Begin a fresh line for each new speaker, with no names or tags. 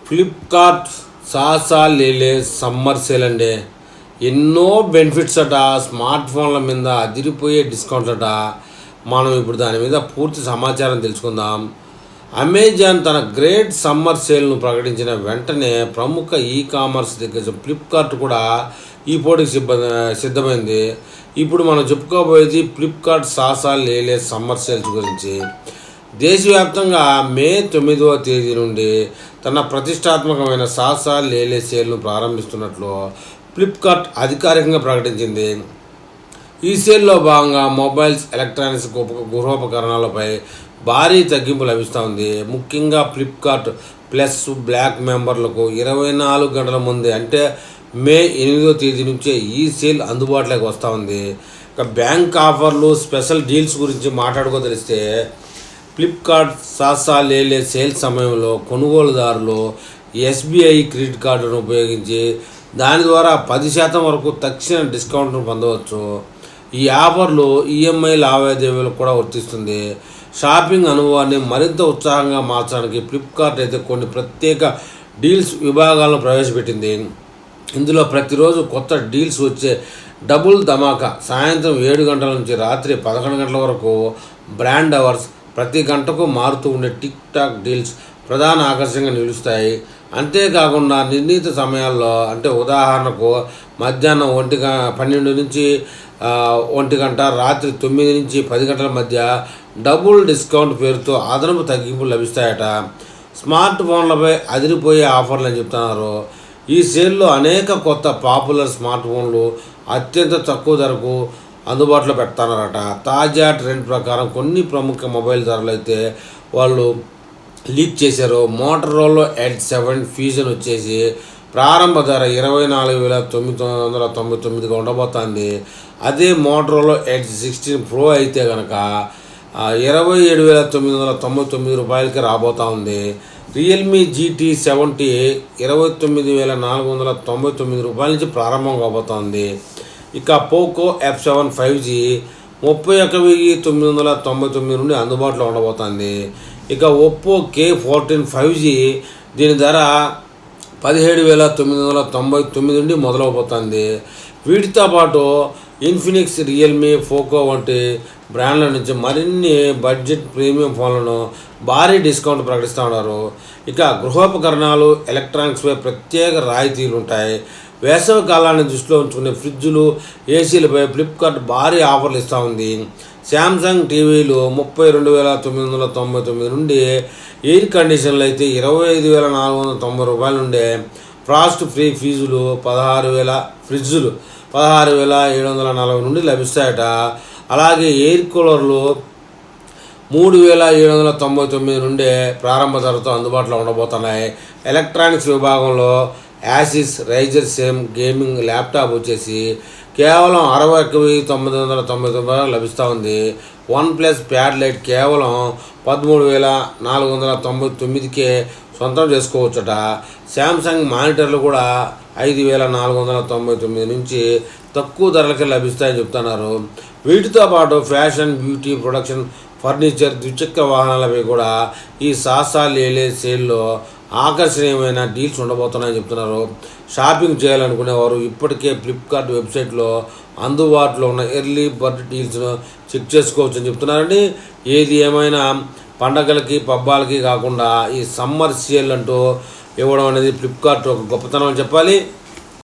Flipkart సాసా లేలే summer sale అండి. ఎన్నో బెనిఫిట్స్ అట, స్మార్ట్ ఫోన్ల మీద అదిరిపోయే డిస్కౌంట్ అట. మనం ఇప్పుడు దాని మీద పూర్తి సమాచారం తెలుసుకుందాం. అమెజాన్ తన గ్రేట్ సమ్మర్ సేల్ను ప్రకటించిన వెంటనే ప్రముఖ ఈ కామర్స్ దిగ్గజం ఫ్లిప్కార్ట్ కూడా ఈ పోటీకి సిద్ధమైంది. ఇప్పుడు మనం చెప్పుకోబోయేది ఫ్లిప్కార్ట్ సాసా లేలే సమ్మర్ సేల్స్ గురించి. దేశవ్యాప్తంగా మే 9వ తేదీ నుండి తన ప్రతిష్టాత్మకమైన సాసా లేలే సేల్ను ప్రారంభిస్తున్నట్లు ఫ్లిప్కార్ట్ అధికారికంగా ప్రకటించింది. ఈ సేల్లో భాగంగా మొబైల్స్, ఎలక్ట్రానిక్స్, గృహోపకరణాలపై భారీ తగ్గింపు లభిస్తుంది. ముఖ్యంగా ఫ్లిప్కార్ట్ ప్లస్ బ్లాక్ మెంబర్లకు 24 గంటల ముందే అంటే మే 8వ తేదీ నుంచే ఈ సేల్ అందుబాటులోకి వస్తూ ఉంది. ఇక బ్యాంక్ ఆఫర్లు, స్పెషల్ డీల్స్ గురించి మాట్లాడుకోదలిస్తే ఫ్లిప్కార్ట్ సాసా లేలే సేల్ సమయంలో కొనుగోలుదారులు ఎస్బీఐ క్రెడిట్ కార్డును ఉపయోగించి దాని ద్వారా 10% వరకు తక్షణ డిస్కౌంట్ను పొందవచ్చు. ఈ ఆఫర్లు ఈఎంఐ లావాదేవీలకు కూడా వర్తిస్తుంది. షాపింగ్ అనుభవాన్ని మరింత ఉత్సాహంగా మార్చడానికి ఫ్లిప్కార్ట్ అయితే కొన్ని ప్రత్యేక డీల్స్ విభాగాలను ప్రవేశపెట్టింది. ఇందులో ప్రతిరోజు కొత్త డీల్స్ వచ్చే డబుల్ ధమాకా, సాయంత్రం 7 గంటల నుంచి రాత్రి 11 గంటల వరకు బ్రాండ్ అవర్స్, ప్రతి గంటకు మారుతూ ఉండే టిక్ టాక్ డీల్స్ ప్రధాన ఆకర్షణగా నిలుస్తాయి. అంతేకాకుండా నిర్ణీత సమయాల్లో అంటే ఉదాహరణకు మధ్యాహ్నం 12 నుంచి 1 గంట, రాత్రి 9 నుంచి 10 గంటల మధ్య డబుల్ డిస్కౌంట్ పేరుతో అదనపు తగ్గింపులు లభిస్తాయట. స్మార్ట్ ఫోన్లపై అదిరిపోయే ఆఫర్లు అని చెప్తున్నారు. ఈ సేల్లో అనేక కొత్త పాపులర్ స్మార్ట్ ఫోన్లు అత్యంత తక్కువ ధరకు అందుబాటులో పెడుతున్నారట. తాజా ట్రెండ్ ప్రకారం కొన్ని ప్రముఖ మొబైల్ ధరలు అయితే వాళ్ళు లీక్ చేశారు. మోటరోలా ఎడ్జ్ 7 ఫ్యూజన్ వచ్చేసి ప్రారంభ ధర 24,999గా ఉండబోతుంది. అదే మోటరోలా ఎడ్జ్ 16 ప్రో అయితే కనుక 27,999 రూపాయలకి రాబోతూ ఉంది. రియల్మీ GT 70 29,499 రూపాయల నుంచి ప్రారంభం కాబోతోంది. ఇక పోకో F7 5G 31,999 నుండి అందుబాటులో ఉండబోతోంది. ఇక ఒప్పో K14 5G దీని ధర 17,999 నుండి మొదలవబోతోంది. వీటితో పాటు ఇన్ఫినిక్స్, రియల్మీ, పోకో వంటి బ్రాండ్ల నుంచి మరిన్ని బడ్జెట్ ప్రీమియం ఫోన్లను భారీ డిస్కౌంట్ ప్రకటిస్తూ ఉన్నారు. ఇక గృహోపకరణాలు, ఎలక్ట్రానిక్స్పై ప్రత్యేక రాయితీలు ఉంటాయి. వేసవి కాలాన్ని దృష్టిలో ఉంచుకునే ఫ్రిడ్జులు, ఏసీలపై ఫ్లిప్కార్ట్ భారీ ఆఫర్లు ఇస్తూ ఉంది. శాంసంగ్ టీవీలు 32,999 నుండి, ఎయిర్ కండిషన్లు అయితే 25,490 రూపాయల నుండే, ఫ్రాస్ట్ ఫ్రీ ఫ్రిడ్జులు 16,740 నుండి లభిస్తాయట. అలాగే ఎయిర్ కూలర్లు 3,799 నుండే ప్రారంభ ధరతో అందుబాటులో ఉండబోతున్నాయి. ఎలక్ట్రానిక్స్ విభాగంలో యాసిస్ రైజర్ సేమ్ గేమింగ్ ల్యాప్టాప్ వచ్చేసి కేవలం 61,999 లభిస్తూ ఉంది. OnePlus ప్యాడ్ లైట్ కేవలం 13,499కే సొంతం చేసుకోవచ్చట. శాంసంగ్ మానిటర్లు కూడా 5,499 నుంచి తక్కువ ధరలకే లభిస్తాయని చెప్తున్నారు. వీటితో పాటు ఫ్యాషన్, బ్యూటీ ప్రొడక్షన్, ఫర్నిచర్, ద్విచక్ర వాహనాలపై కూడా ఈ సాసా లేలే సేల్లో ఆకర్షణీయమైన డీల్స్ ఉండబోతున్నాయని చెప్తున్నారు. షాపింగ్ చేయాలనుకునేవారు ఇప్పటికే ఫ్లిప్కార్ట్ వెబ్సైట్లో అందుబాటులో ఉన్న ఎర్లీ బర్డ్ డీల్స్ను చెక్ చేసుకోవచ్చని చెప్తున్నారండి. ఏది ఏమైనా పండగలకి, పబ్బాలకి కాకుండా ఈ సమ్మర్ సేల్ అంటూ ఇవ్వడం అనేది ఫ్లిప్కార్ట్ ఒక గొప్పతనం అని చెప్పాలి.